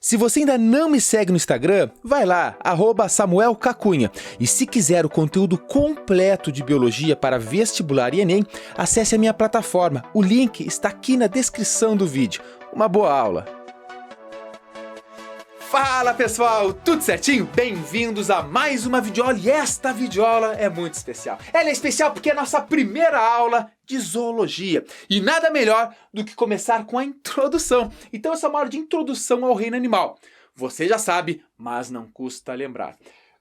Se você ainda não me segue no Instagram, vai lá, @SamuelCacunha. E se quiser o conteúdo completo de biologia para vestibular e Enem, acesse a minha plataforma. O link está aqui na descrição do vídeo. Uma boa aula! Fala pessoal, tudo certinho? Bem-vindos a mais uma videoaula e esta videoaula é muito especial. Ela é especial porque é a nossa primeira aula de zoologia e nada melhor do que começar com a introdução. Então essa é uma aula de introdução ao reino animal. Você já sabe, mas não custa lembrar.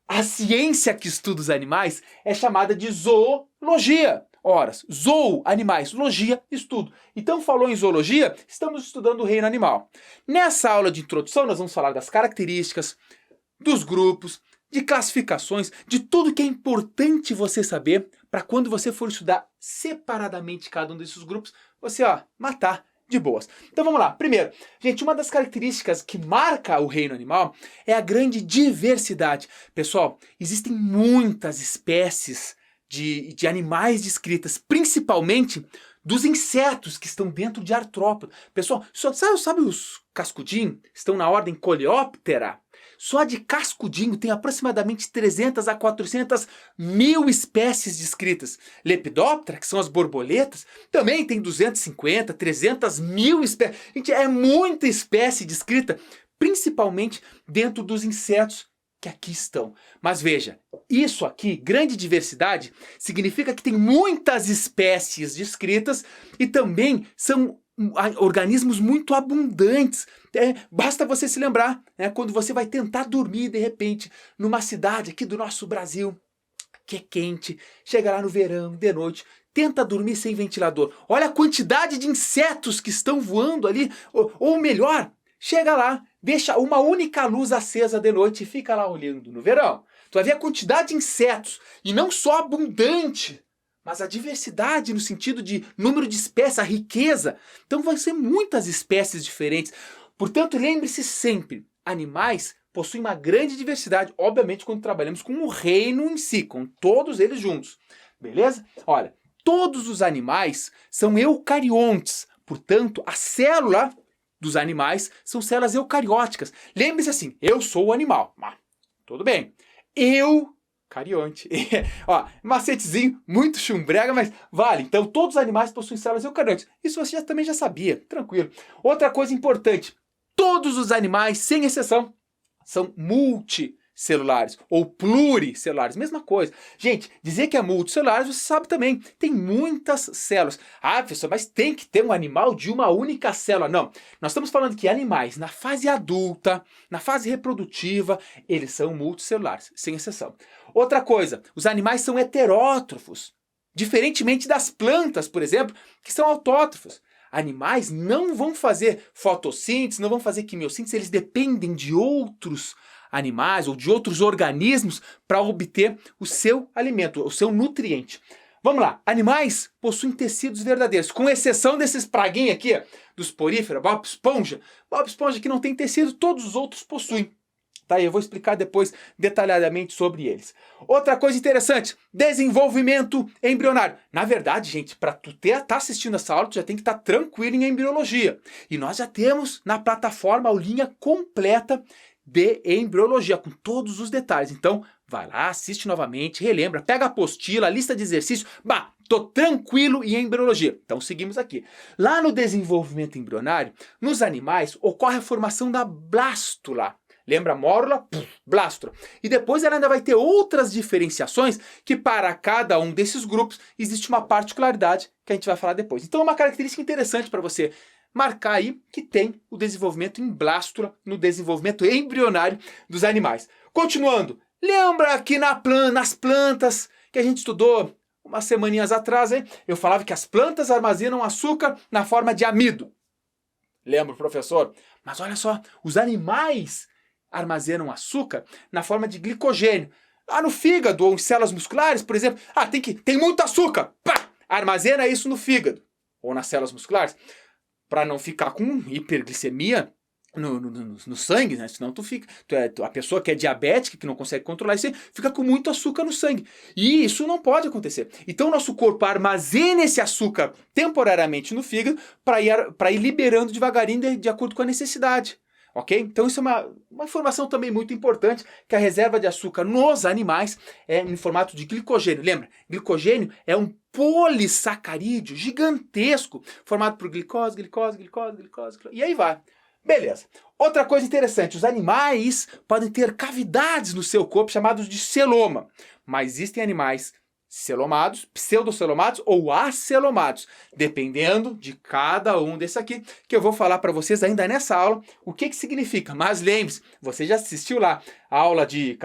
A ciência que estuda os animais é chamada de zoologia. Ora, zoo, animais, logia, estudo. Então, falou em zoologia, estamos estudando o reino animal. Nessa aula de introdução, nós vamos falar das características, dos grupos, de classificações, de tudo que é importante você saber para quando você for estudar separadamente cada um desses grupos, você, matar de boas. Então, vamos lá. Primeiro, gente, uma das características que marca o reino animal é a grande diversidade. Pessoal, existem muitas espécies de animais descritas, principalmente dos insetos que estão dentro de artrópodes. Pessoal, sabe os cascudinhos? Estão na ordem Coleóptera. Só de cascudinho tem aproximadamente 300 a 400 mil espécies descritas. Lepidóptera, que são as borboletas, também tem 250, 300 mil espécies. Gente, é muita espécie descrita, principalmente dentro dos insetos que aqui estão. Mas veja, isso aqui, grande diversidade, significa que tem muitas espécies descritas e também são organismos muito abundantes. Basta você se lembrar, quando você vai tentar dormir de repente numa cidade aqui do nosso Brasil, que é quente, chega lá no verão, de noite, tenta dormir sem ventilador. Olha a quantidade de insetos que estão voando ali, ou melhor, chega lá, deixa uma única luz acesa de noite e fica lá olhando no verão. Tu vai ver a quantidade de insetos, e não só abundante, mas a diversidade no sentido de número de espécies, a riqueza. Então vai ser muitas espécies diferentes. Portanto, lembre-se sempre, animais possuem uma grande diversidade, obviamente quando trabalhamos com o reino em si, com todos eles juntos. Beleza? Olha, todos os animais são eucariontes, portanto, a célula dos animais são células eucarióticas. Lembre-se assim, eu sou o animal. Tudo bem. Eucarionte. Macetezinho muito chumbrega, mas vale. Então, todos os animais possuem células eucariontes. Isso você também já sabia. Tranquilo. Outra coisa importante. Todos os animais, sem exceção, são multicelulares ou pluricelulares, mesma coisa. Gente, dizer que é multicelulares, você sabe também, tem muitas células. Professor, mas tem que ter um animal de uma única célula. Não, nós estamos falando que animais na fase adulta, na fase reprodutiva, eles são multicelulares, sem exceção. Outra coisa, os animais são heterótrofos, diferentemente das plantas, por exemplo, que são autótrofos. Animais não vão fazer fotossíntese, não vão fazer quimiossíntese, eles dependem de outros animais ou de outros organismos para obter o seu alimento, o seu nutriente. Vamos lá, animais possuem tecidos verdadeiros, com exceção desses praguinhos aqui, dos poríferos, Bob Esponja. Bob Esponja que não tem tecido, todos os outros possuem. Tá, eu vou explicar depois detalhadamente sobre eles. Outra coisa interessante, desenvolvimento embrionário. Na verdade, gente, para tu tá assistindo essa aula, tu já tem que estar tranquilo em embriologia. E nós já temos na plataforma a aulinha completa de embriologia, com todos os detalhes. Então, vai lá, assiste novamente, relembra, pega a apostila, a lista de exercícios. Tô tranquilo em embriologia. Então, seguimos aqui. Lá no desenvolvimento embrionário, nos animais, ocorre a formação da blástula. Lembra mórula, blástula. E depois ela ainda vai ter outras diferenciações que para cada um desses grupos existe uma particularidade que a gente vai falar depois. Então, uma característica interessante para você marcar aí que tem o desenvolvimento em blástula no desenvolvimento embrionário dos animais. Continuando, lembra que nas plantas que a gente estudou umas semaninhas atrás, hein? Eu falava que as plantas armazenam açúcar na forma de amido. Lembra, professor? Mas olha só, os animais armazenam açúcar na forma de glicogênio. Lá no fígado ou em células musculares, por exemplo, tem muito açúcar, armazena isso no fígado ou nas células musculares, para não ficar com hiperglicemia no sangue, né? Senão a pessoa que é diabética, que não consegue controlar isso, fica com muito açúcar no sangue. E isso não pode acontecer. Então, nosso corpo armazena esse açúcar temporariamente no fígado para ir liberando devagarinho de acordo com a necessidade. ok? Então isso é uma informação também muito importante, que a reserva de açúcar nos animais é em formato de glicogênio. Lembra? Glicogênio é um polissacarídeo gigantesco, formado por glicose, e aí vai. Beleza. Outra coisa interessante, os animais podem ter cavidades no seu corpo chamados de celoma, mas existem animais celomados, pseudocelomados ou acelomados, dependendo de cada um desses aqui, que eu vou falar para vocês ainda nessa aula o que significa. Mas lembre-se, você já assistiu lá a aula de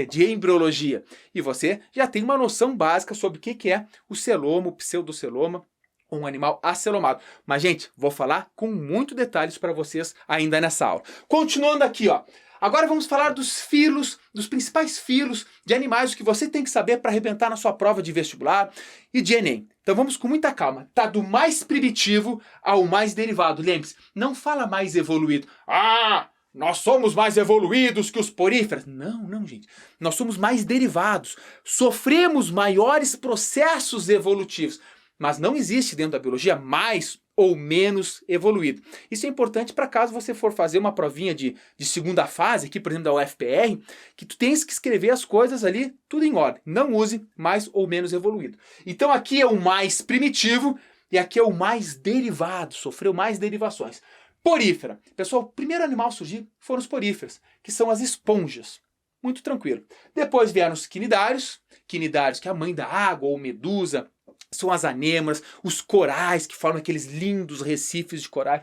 de embriologia, e você já tem uma noção básica sobre o que é o celoma, o pseudoceloma, um animal acelomado. Mas, gente, vou falar com muito detalhes para vocês ainda nessa aula. Continuando aqui, ó. Agora vamos falar dos filos, dos principais filos de animais, o que você tem que saber para arrebentar na sua prova de vestibular e de Enem. Então vamos com muita calma. Tá do mais primitivo ao mais derivado. Lembre-se, não fala mais evoluído. Ah, nós somos mais evoluídos que os poríferos. Não, gente. Nós somos mais derivados. Sofremos maiores processos evolutivos. Mas não existe dentro da biologia mais ou menos evoluído. Isso é importante para caso você for fazer uma provinha de segunda fase, aqui por exemplo da UFPR, que tu tens que escrever as coisas ali tudo em ordem. Não use mais ou menos evoluído. Então aqui é o mais primitivo e aqui é o mais derivado, sofreu mais derivações. Porífera. Pessoal, o primeiro animal a surgir foram os poríferos, que são as esponjas. Muito tranquilo. Depois vieram os quinidários, que é a mãe da água ou medusa, são as anêmonas, os corais, que formam aqueles lindos recifes de corais.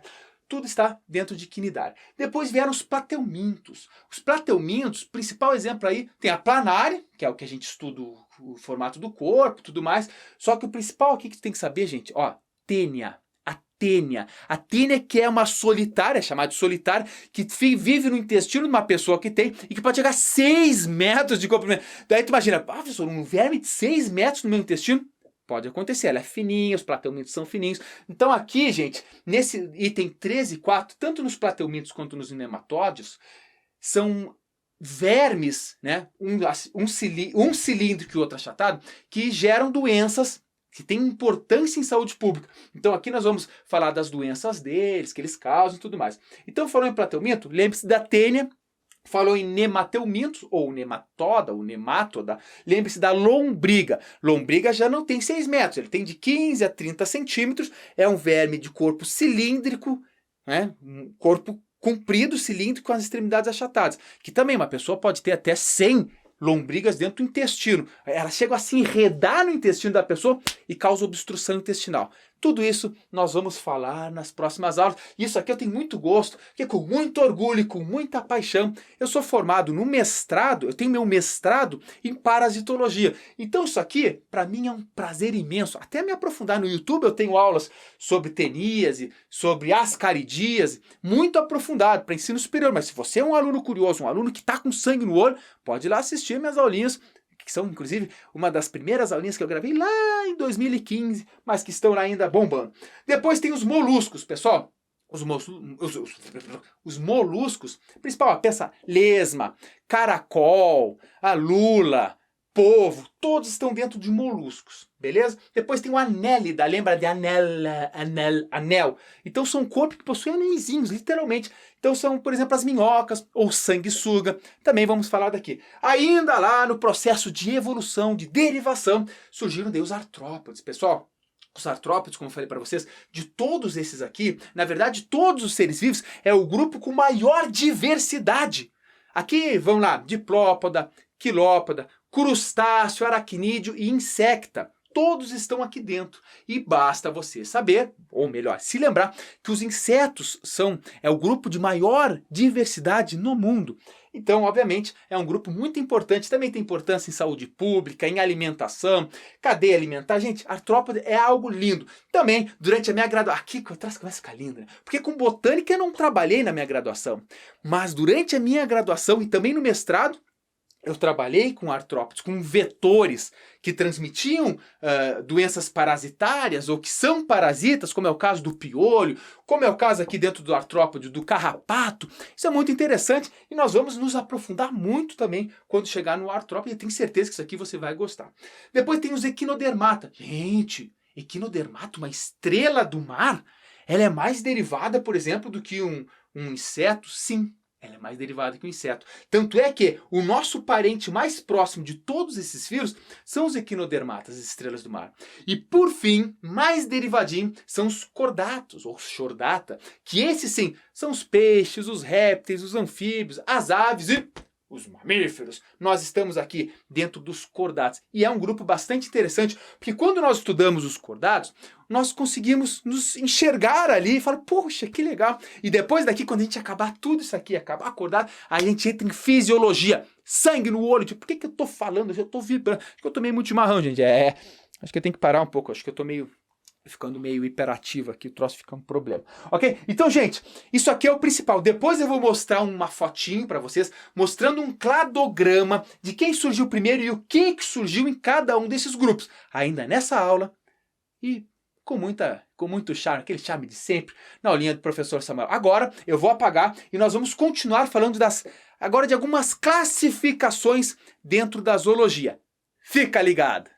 Tudo está dentro de quinidário. Depois vieram os plateumintos. Os plateumintos, principal exemplo aí, tem a planária, que é o que a gente estuda o formato do corpo, tudo mais. Só que o principal aqui que tu tem que saber, gente, ó, tênia. A tênia que é uma solitária, chamada de solitária, que vive no intestino de uma pessoa que tem e que pode chegar a 6 metros de comprimento. Daí tu imagina, professor, um verme de 6 metros no meu intestino? Pode acontecer, ela é fininha, os plateumintos são fininhos. Então aqui, gente, nesse item 13 e 4, tanto nos plateumintos quanto nos nematódios, são vermes, né, um cilíndrico e outro achatado, que geram doenças que têm importância em saúde pública. Então aqui nós vamos falar das doenças deles, que eles causam e tudo mais. Então falou em plateumento, lembre-se da tênia. Falou em nemateumintos, ou nematoda, ou nemátoda, lembre-se da lombriga. Lombriga já não tem 6 metros, ele tem de 15 a 30 centímetros, é um verme de corpo cilíndrico, né? Um corpo comprido, cilíndrico, com as extremidades achatadas. Que também uma pessoa pode ter até 100 lombrigas dentro do intestino. Elas chegam a se enredar no intestino da pessoa e causam obstrução intestinal. Tudo isso nós vamos falar nas próximas aulas. Isso aqui eu tenho muito gosto, porque com muito orgulho e com muita paixão, eu sou formado no mestrado, eu tenho meu mestrado em parasitologia. Então isso aqui, para mim, é um prazer imenso. Até me aprofundar no YouTube, eu tenho aulas sobre teníase, sobre ascaridíase, muito aprofundado para ensino superior. Mas se você é um aluno curioso, um aluno que está com sangue no olho, pode ir lá assistir minhas aulinhas, que são, inclusive, uma das primeiras aulinhas que eu gravei lá em 2015, mas que estão ainda bombando. Depois tem os moluscos, pessoal. Os moluscos, principal, pensa, lesma, caracol, a lula, polvo, todos estão dentro de moluscos, beleza? Depois tem o anélida, lembra de anel? Então são corpos que possuem anéisinhos, literalmente. Então são, por exemplo, as minhocas ou sanguessuga, também vamos falar daqui. Ainda lá no processo de evolução, de derivação, surgiram daí os artrópodes, pessoal. Os artrópodes, como eu falei para vocês, de todos esses aqui, na verdade, todos os seres vivos, é o grupo com maior diversidade. Aqui, vamos lá, diplópoda, quilópoda, crustáceo, aracnídeo e insecta. Todos estão aqui dentro. E basta você saber, ou melhor, se lembrar, que os insetos é o grupo de maior diversidade no mundo. Então, obviamente, é um grupo muito importante. Também tem importância em saúde pública, em alimentação, cadeia alimentar. Gente, artrópode é algo lindo. Também, durante a minha graduação... Aqui que atrás começa a ficar linda, né? Porque com botânica eu não trabalhei na minha graduação. Mas durante a minha graduação e também no mestrado, eu trabalhei com artrópodes, com vetores que transmitiam doenças parasitárias ou que são parasitas, como é o caso do piolho, como é o caso aqui dentro do artrópode, do carrapato. Isso é muito interessante e nós vamos nos aprofundar muito também quando chegar no artrópode. Eu tenho certeza que isso aqui você vai gostar. Depois tem os equinodermata. Gente, equinodermata, uma estrela do mar, Ela é mais derivada, por exemplo, do que um inseto? Sim, ela é mais derivada que um inseto. Tanto é que o nosso parente mais próximo de todos esses fílios são os equinodermatas, as estrelas do mar. E por fim, mais derivadinho, são os cordatos, ou chordata, que esses sim, são os peixes, os répteis, os anfíbios, as aves e os mamíferos. Nós estamos aqui dentro dos cordatos. E é um grupo bastante interessante, porque quando nós estudamos os cordatos, nós conseguimos nos enxergar ali e falar, poxa, que legal. E depois daqui, quando a gente acabar tudo isso aqui, acabar acordado, a gente entra em fisiologia. Sangue no olho. Tipo, por que eu tô falando? Eu tô vibrando. Acho que eu tomei muito chimarrão, gente. Acho que eu tenho que parar um pouco. Acho que eu tô ficando meio hiperativo aqui, o troço fica um problema. Ok? Então, gente, isso aqui é o principal. Depois eu vou mostrar uma fotinho para vocês, mostrando um cladograma de quem surgiu primeiro e o que surgiu em cada um desses grupos. Ainda nessa aula e com muito charme, aquele charme de sempre, na aulinha do professor Samuel. Agora eu vou apagar e nós vamos continuar falando agora de algumas classificações dentro da zoologia. Fica ligado!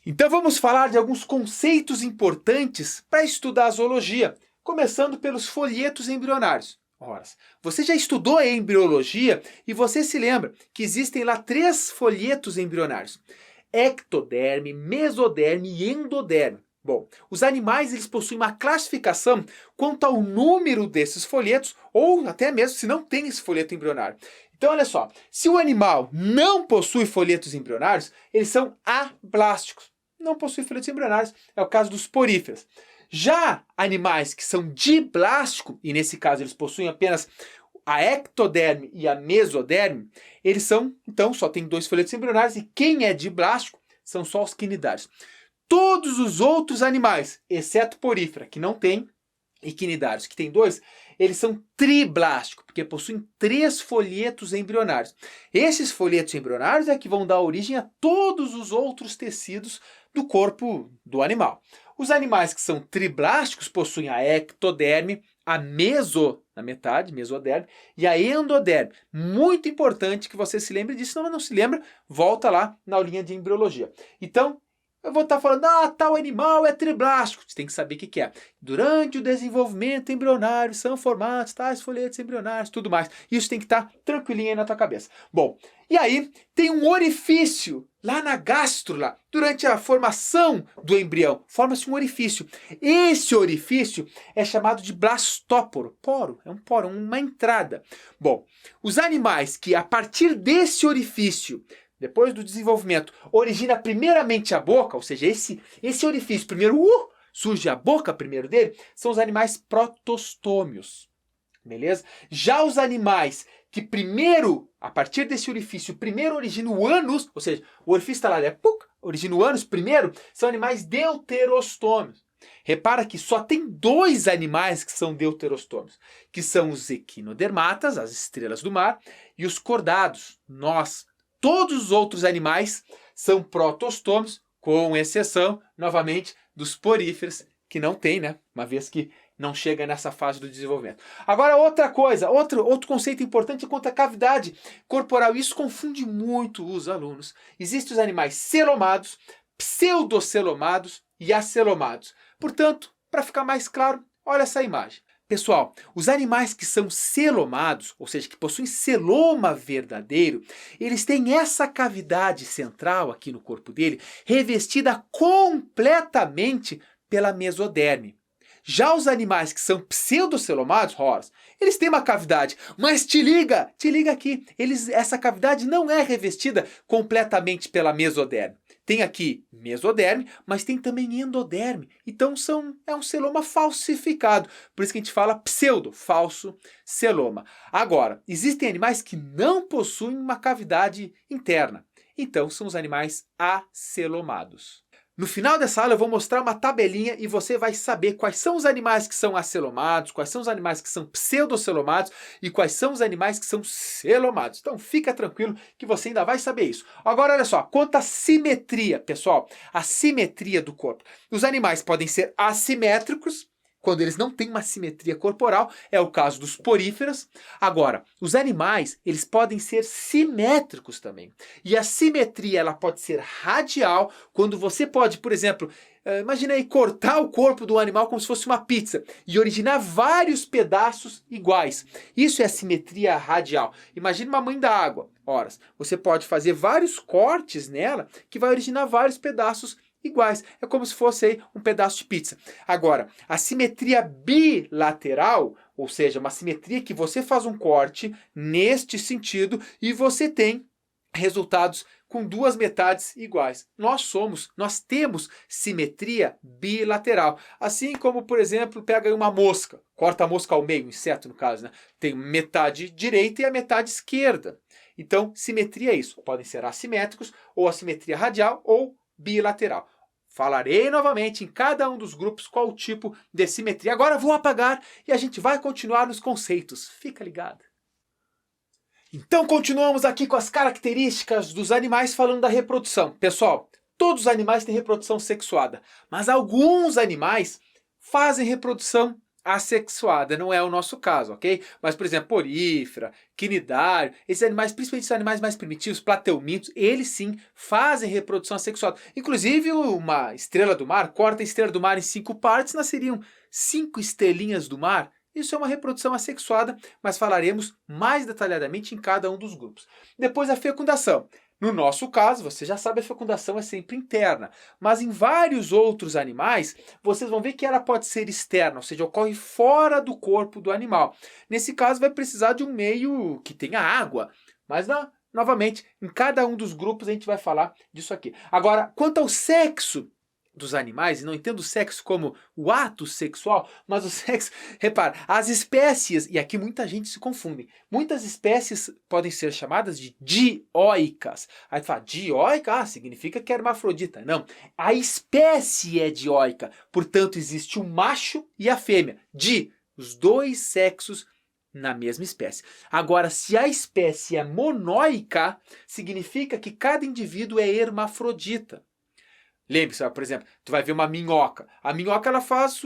Então vamos falar de alguns conceitos importantes para estudar a zoologia, começando pelos folhetos embrionários. Ora, você já estudou a embriologia e você se lembra que existem lá 3 folhetos embrionários: ectoderme, mesoderme e endoderme. Bom, os animais eles possuem uma classificação quanto ao número desses folhetos, ou até mesmo se não tem esse folheto embrionário. Então, olha só, se o animal não possui folhetos embrionários, eles são ablásticos. Não possui folhetos embrionários, é o caso dos poríferos. Já animais que são diblástico, e nesse caso eles possuem apenas a ectoderme e a mesoderme, eles são, então, só tem 2 folhetos embrionários, e quem é diblástico são só os quinidários. Todos os outros animais, exceto porífera, que não tem, e quinidários, que tem 2, eles são triblásticos, porque possuem 3 folhetos embrionários. Esses folhetos embrionários é que vão dar origem a todos os outros tecidos do corpo do animal. Os animais que são triblásticos possuem a ectoderme, a na metade, mesoderme, e a endoderme. Muito importante que você se lembre disso, se não se lembra, volta lá na aulinha de embriologia. Então, eu vou estar falando, tal animal é triblástico. Você tem que saber o que é. Durante o desenvolvimento embrionário são formados tais folhetos embrionários, tudo mais. Isso tem que estar tranquilinho aí na tua cabeça. Bom, e aí tem um orifício lá na gástrula. Durante a formação do embrião, forma-se um orifício. Esse orifício é chamado de blastóporo. Poro, é um poro, uma entrada. Bom, os animais que a partir desse orifício, depois do desenvolvimento, origina primeiramente a boca, ou seja, esse orifício primeiro, surge a boca primeiro dele, são os animais protostômios, beleza? Já os animais que primeiro, a partir desse orifício, primeiro origina o ânus, ou seja, o orifício está lá, origina o ânus primeiro, são animais deuterostômios. Repara que só tem 2 animais que são deuterostômios, que são os equinodermatas, as estrelas do mar, e os cordados, nós. Todos os outros animais são protostômios, com exceção, novamente, dos poríferos, que não tem, né? Uma vez que não chega nessa fase do desenvolvimento. Agora, outra coisa, outro conceito importante quanto à cavidade corporal. Isso confunde muito os alunos. Existem os animais celomados, pseudocelomados e acelomados. Portanto, para ficar mais claro, olha essa imagem. Pessoal, os animais que são celomados, ou seja, que possuem celoma verdadeiro, eles têm essa cavidade central aqui no corpo dele revestida completamente pela mesoderme. Já os animais que são pseudocelomados, eles têm uma cavidade, mas te liga aqui, essa cavidade não é revestida completamente pela mesoderme. Tem aqui mesoderme, mas tem também endoderme. Então é um celoma falsificado. Por isso que a gente fala pseudo, falso celoma. Agora, existem animais que não possuem uma cavidade interna. Então são os animais acelomados. No final dessa aula eu vou mostrar uma tabelinha e você vai saber quais são os animais que são acelomados, quais são os animais que são pseudocelomados e quais são os animais que são celomados. Então fica tranquilo que você ainda vai saber isso. Agora olha só, quanto à simetria, pessoal, a simetria do corpo. Os animais podem ser assimétricos, quando eles não têm uma simetria corporal, é o caso dos poríferos. Agora, os animais, eles podem ser simétricos também. E a simetria, ela pode ser radial, quando você pode, por exemplo, imagina aí cortar o corpo do animal como se fosse uma pizza e originar vários pedaços iguais. Isso é a simetria radial. Imagina uma mãe da água. Ora, você pode fazer vários cortes nela que vai originar vários pedaços iguais. É como se fosse aí um pedaço de pizza. Agora, a simetria bilateral, ou seja, uma simetria que você faz um corte neste sentido e você tem resultados com duas metades iguais. Nós temos simetria bilateral. Assim como, por exemplo, pega aí uma mosca, corta a mosca ao meio, um inseto no caso, né? Tem metade direita e a metade esquerda. Então, simetria é isso. Podem ser assimétricos, ou assimetria radial, ou bilateral. Falarei novamente em cada um dos grupos qual o tipo de simetria. Agora vou apagar e a gente vai continuar nos conceitos. Fica ligado. Então continuamos aqui com as características dos animais falando da reprodução. Pessoal, todos os animais têm reprodução sexuada, mas alguns animais fazem reprodução assexuada, não é o nosso caso, ok? Mas, por exemplo, porífera, quinidário, esses animais, principalmente os animais mais primitivos, plateumintos, eles sim fazem reprodução assexuada. Inclusive, uma estrela do mar, corta a estrela do mar em 5 partes, nasceriam 5 estrelinhas do mar. Isso é uma reprodução assexuada, mas falaremos mais detalhadamente em cada um dos grupos. Depois a fecundação. No nosso caso, você já sabe, a fecundação é sempre interna, mas em vários outros animais, vocês vão ver que ela pode ser externa, ou seja, ocorre fora do corpo do animal. Nesse caso, vai precisar de um meio que tenha água, mas novamente, em cada um dos grupos a gente vai falar disso aqui. Agora, quanto ao sexo dos animais, e não entendo o sexo como o ato sexual, mas o sexo, repara, as espécies, e aqui muita gente se confunde, muitas espécies podem ser chamadas de dioicas. Aí tu fala, dioica? Significa que é hermafrodita. Não, a espécie é dioica, portanto existe o macho e a fêmea, os dois sexos na mesma espécie. Agora, se a espécie é monóica, significa que cada indivíduo é hermafrodita. Lembre-se, por exemplo, tu vai ver uma minhoca. A minhoca ela faz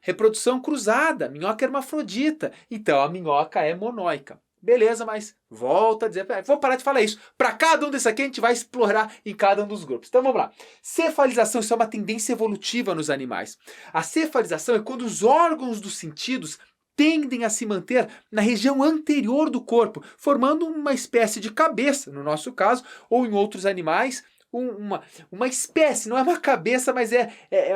reprodução cruzada, a minhoca é hermafrodita. Então a minhoca é monóica. Beleza, mas volta a dizer, vou parar de falar isso. Para cada um desses aqui a gente vai explorar em cada um dos grupos. Então vamos lá. Cefalização, isso é uma tendência evolutiva nos animais. A cefalização é quando os órgãos dos sentidos tendem a se manter na região anterior do corpo, formando uma espécie de cabeça, no nosso caso, ou em outros animais, uma espécie, não é uma cabeça, mas é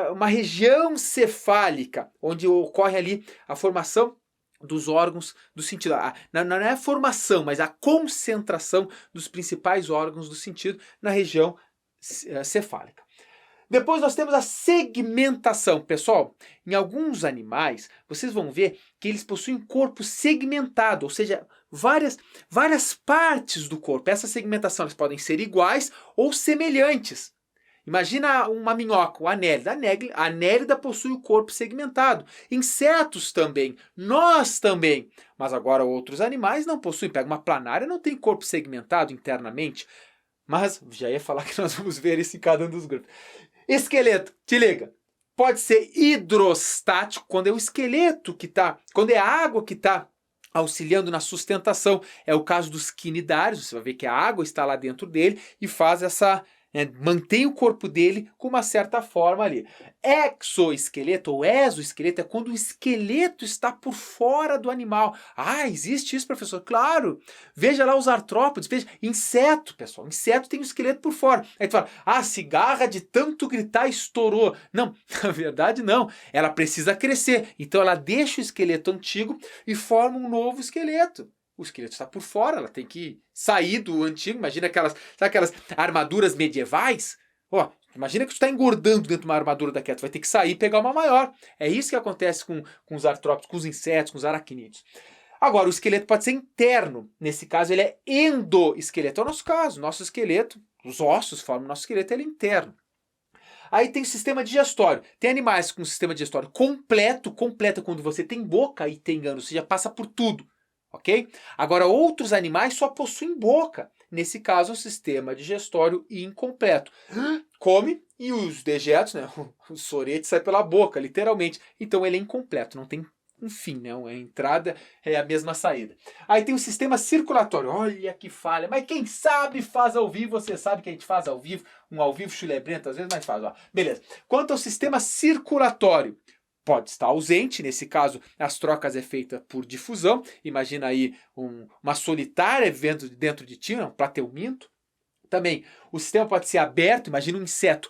uma região cefálica, onde ocorre ali a formação dos órgãos do sentido. Não é a formação, mas a concentração dos principais órgãos do sentido na região cefálica. Depois nós temos a segmentação. Pessoal, em alguns animais, vocês vão ver que eles possuem corpo segmentado, ou seja, várias partes do corpo. Essa segmentação elas podem ser iguais ou semelhantes. Imagina uma minhoca, o anélida. A anélida possui o corpo segmentado. Insetos também, nós também. Mas agora outros animais não possuem. Pega uma planária, não tem corpo segmentado internamente. Mas já ia falar que nós vamos ver isso em cada um dos grupos. Esqueleto, te liga. Pode ser hidrostático, quando é o esqueleto que está, quando é a água que está auxiliando na sustentação. É o caso dos quinidários, você vai ver que a água está lá dentro dele e faz essa, mantém o corpo dele com uma certa forma ali. Exoesqueleto ou exoesqueleto é quando o esqueleto está por fora do animal. Ah, existe isso, professor? Claro! Veja lá os artrópodes, veja, inseto, pessoal. Inseto tem o esqueleto por fora. Aí tu fala, a cigarra de tanto gritar estourou. Não, na verdade não. Ela precisa crescer. Então ela deixa o esqueleto antigo e forma um novo esqueleto. O esqueleto está por fora, ela tem que sair do antigo. Imagina sabe aquelas armaduras medievais? Imagina que tu está engordando dentro de uma armadura daquela, tu vai ter que sair e pegar uma maior. É isso que acontece com os artrópodes, com os insetos, com os aracnídeos. Agora, o esqueleto pode ser interno. Nesse caso, ele é endoesqueleto. É o nosso caso. Nosso esqueleto, os ossos formam o nosso esqueleto, ele é interno. Aí tem o sistema digestório. Tem animais com sistema digestório completo quando você tem boca e tem ânus, ou seja, passa por tudo. Ok? Agora, outros animais só possuem boca. nesse caso, um sistema digestório incompleto. Come e os dejetos, né, o sorete sai pela boca, literalmente. Então ele é incompleto, não tem um fim, né? A entrada é a mesma saída. Aí tem o sistema circulatório. Olha que falha. Mas quem sabe faz ao vivo, você sabe que a gente faz ao vivo. Um ao vivo chulebrento, às vezes, mas faz. Ó. Beleza. Quanto ao sistema circulatório, pode estar ausente, nesse caso as trocas é feita por difusão. Imagina aí uma solitária vivendo dentro de ti, um plateuminto. Também o sistema pode ser aberto, imagina um inseto.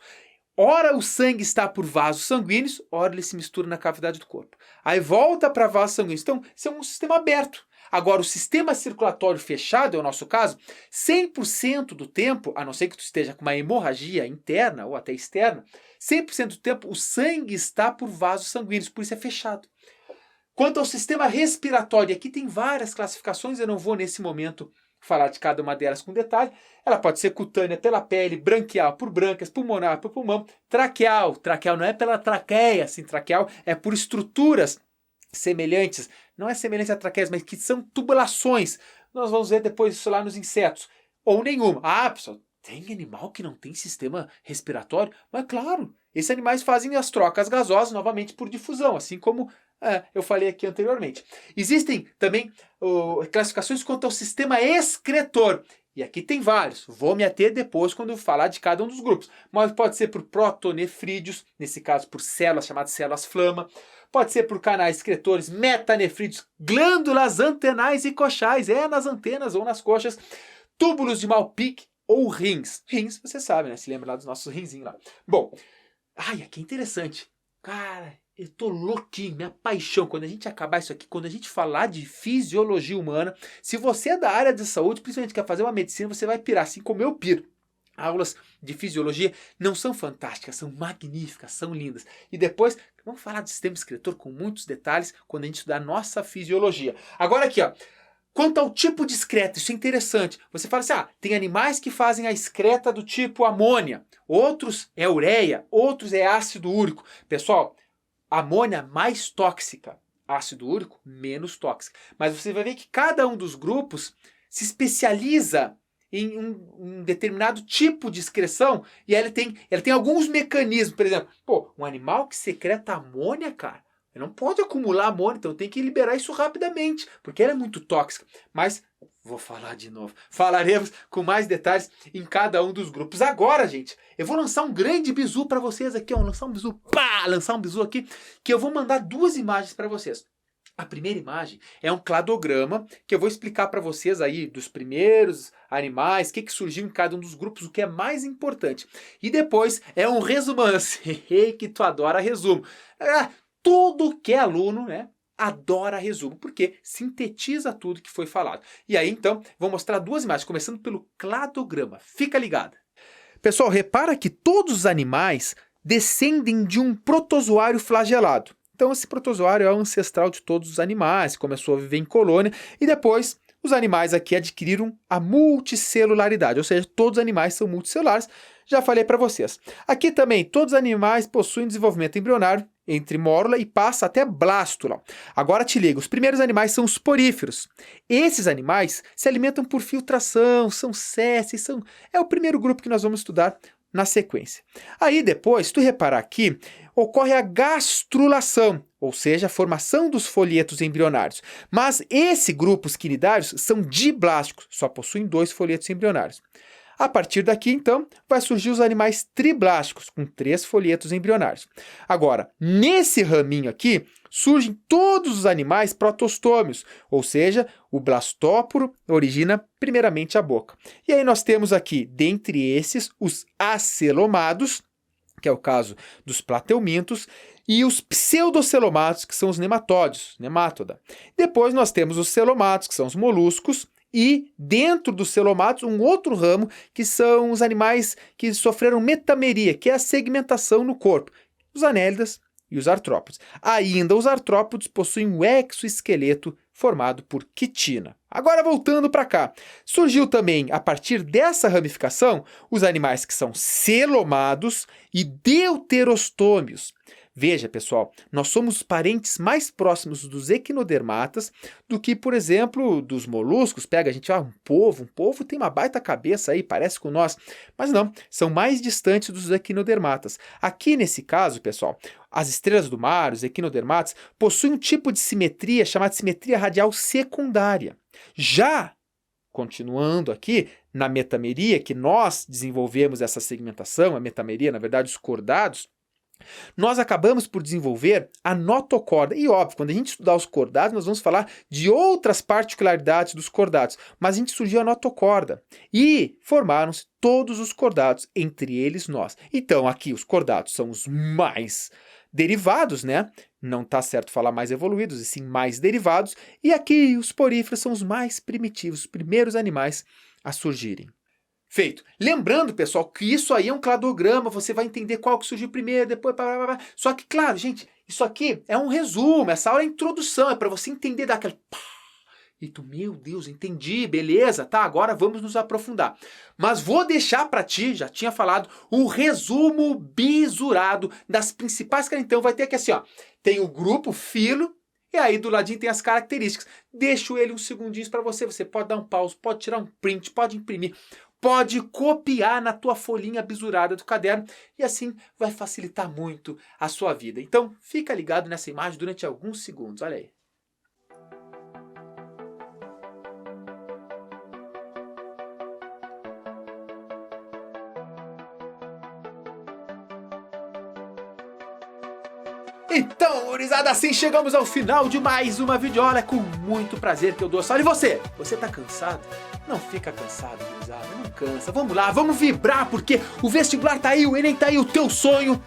Ora o sangue está por vasos sanguíneos, ora ele se mistura na cavidade do corpo. Aí volta para vasos sanguíneos. Então, isso é um sistema aberto. Agora, o sistema circulatório fechado, é o nosso caso, 100% do tempo, a não ser que tu esteja com uma hemorragia interna ou até externa, 100% do tempo o sangue está por vasos sanguíneos, por isso é fechado. Quanto ao sistema respiratório, aqui tem várias classificações, eu não vou nesse momento falar de cada uma delas com detalhe. Ela pode ser cutânea pela pele, branquial por brânquias, pulmonar por pulmão, traqueal não é pela traqueia, assim, traqueal é por estruturas semelhantes, não é semelhante a traqueias, mas que são tubulações. Nós vamos ver depois isso lá nos insetos. Ou nenhuma. Ah, pessoal, tem animal que não tem sistema respiratório? Mas claro, esses animais fazem as trocas gasosas novamente por difusão, assim como eu falei aqui anteriormente. Existem também classificações quanto ao sistema excretor. E aqui tem vários. Vou me ater depois quando eu falar de cada um dos grupos. Mas pode ser por protonefrídeos, nesse caso por células chamadas células flama. Pode ser por canais excretores metanefrídeos, glândulas antenais e coxais, nas antenas ou nas coxas, túbulos de Malpique ou rins. Rins, você sabe, né? Se lembra lá dos nossos rinzinhos lá. Bom, aqui é interessante. Cara, eu tô louquinho, minha paixão. Quando a gente acabar isso aqui, quando a gente falar de fisiologia humana, se você é da área de saúde, principalmente quer fazer uma medicina, você vai pirar, assim como eu piro. Aulas de fisiologia não são fantásticas, são magníficas, são lindas. E depois, vamos falar do sistema excretor com muitos detalhes quando a gente estudar a nossa fisiologia. Agora aqui, quanto ao tipo de excreta, isso é interessante. Você fala assim, tem animais que fazem a excreta do tipo amônia, outros é ureia, outros é ácido úrico. Pessoal, amônia mais tóxica, ácido úrico menos tóxica. Mas você vai ver que cada um dos grupos se especializa em um determinado tipo de excreção e ela tem alguns mecanismos. Por exemplo, um animal que secreta amônia, cara, não pode acumular amônia, então tem que liberar isso rapidamente, porque ela é muito tóxica. Mas vou falar de novo. Falaremos com mais detalhes em cada um dos grupos. Agora, gente, eu vou lançar um grande bizu para vocês aqui, lançar um bizu aqui, que eu vou mandar 2 imagens para vocês. A primeira imagem é um cladograma que eu vou explicar para vocês aí dos primeiros animais, o que surgiu em cada um dos grupos, o que é mais importante. E depois é um resumance, que tu adora resumo. Tudo que é aluno, né, adora resumo, porque sintetiza tudo que foi falado. E aí, então, vou mostrar 2 imagens, começando pelo cladograma. Fica ligado. Pessoal, repara que todos os animais descendem de um protozoário flagelado. Então, esse protozoário é o ancestral de todos os animais, começou a viver em colônia, e depois os animais aqui adquiriram a multicelularidade, ou seja, todos os animais são multicelulares, já falei para vocês. Aqui também, todos os animais possuem desenvolvimento embrionário entre mórula e passa até blástula. Agora te liga, os primeiros animais são os poríferos. Esses animais se alimentam por filtração, são sésseis, é o primeiro grupo que nós vamos estudar na sequência. Aí depois, se tu reparar aqui, ocorre a gastrulação, ou seja, a formação dos folhetos embrionários. Mas esse grupo, os quinidários, são diblásticos, só possuem 2 folhetos embrionários. A partir daqui, então, vai surgir os animais triblásticos, com 3 folhetos embrionários. Agora, nesse raminho aqui, surgem todos os animais protostômios, ou seja, o blastóporo origina primeiramente a boca. E aí nós temos aqui, dentre esses, os acelomados, que é o caso dos plateumintos, e os pseudocelomados, que são os nematódios, nemátoda. Depois nós temos os celomados, que são os moluscos, e dentro dos celomatos, um outro ramo, que são os animais que sofreram metameria, que é a segmentação no corpo, os anélidas e os artrópodes. Ainda os artrópodes possuem um exoesqueleto formado por quitina. Agora voltando para cá, surgiu também, a partir dessa ramificação, os animais que são celomados e deuterostômios. Veja, pessoal, nós somos parentes mais próximos dos equinodermatas do que, por exemplo, dos moluscos. Pega a gente, um polvo tem uma baita cabeça aí, parece com nós, mas não, são mais distantes dos equinodermatas. Aqui nesse caso, pessoal, as estrelas do mar, os equinodermatas, possuem um tipo de simetria chamada simetria radial secundária. Já continuando aqui, na metameria, que nós desenvolvemos essa segmentação, a metameria, na verdade, os cordados, nós acabamos por desenvolver a notocorda. E óbvio, quando a gente estudar os cordados, nós vamos falar de outras particularidades dos cordados. Mas a gente surgiu a notocorda e formaram-se todos os cordados, entre eles nós. Então, aqui os cordados são os mais derivados, né? Não está certo falar mais evoluídos, e sim mais derivados. E aqui os poríferos são os mais primitivos, os primeiros animais a surgirem. Feito. Lembrando, pessoal, que isso aí é um cladograma, você vai entender qual que surgiu primeiro, depois... Só que, claro, gente, isso aqui é um resumo, essa aula é introdução, é para você entender daquele... E tu, meu Deus, entendi, beleza, tá, agora vamos nos aprofundar. Mas vou deixar para ti, já tinha falado, um resumo bisurado das principais... Então vai ter aqui assim, ó, tem o grupo, filo, e aí do ladinho tem as características. Deixo ele uns segundinhos para você, você pode dar um pause, pode tirar um print, pode imprimir, pode copiar na tua folhinha bisurada do caderno e assim vai facilitar muito a sua vida. Então fica ligado nessa imagem durante alguns segundos, olha aí. Então, gurizada, assim chegamos ao final de mais uma videoaula. É com muito prazer que eu dou essa aula. E você? Você tá cansado? Não fica cansado, gurizada, não cansa. Vamos lá, vamos vibrar, porque o vestibular tá aí, o Enem tá aí, o teu sonho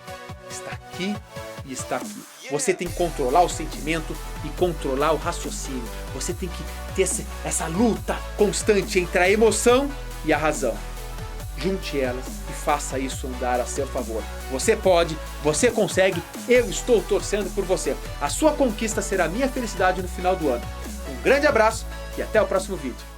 está aqui e está aqui. Você tem que controlar o sentimento e controlar o raciocínio. Você tem que ter essa luta constante entre a emoção e a razão. Junte elas e faça isso andar a seu favor. Você pode, você consegue, eu estou torcendo por você. A sua conquista será a minha felicidade no final do ano. Um grande abraço e até o próximo vídeo.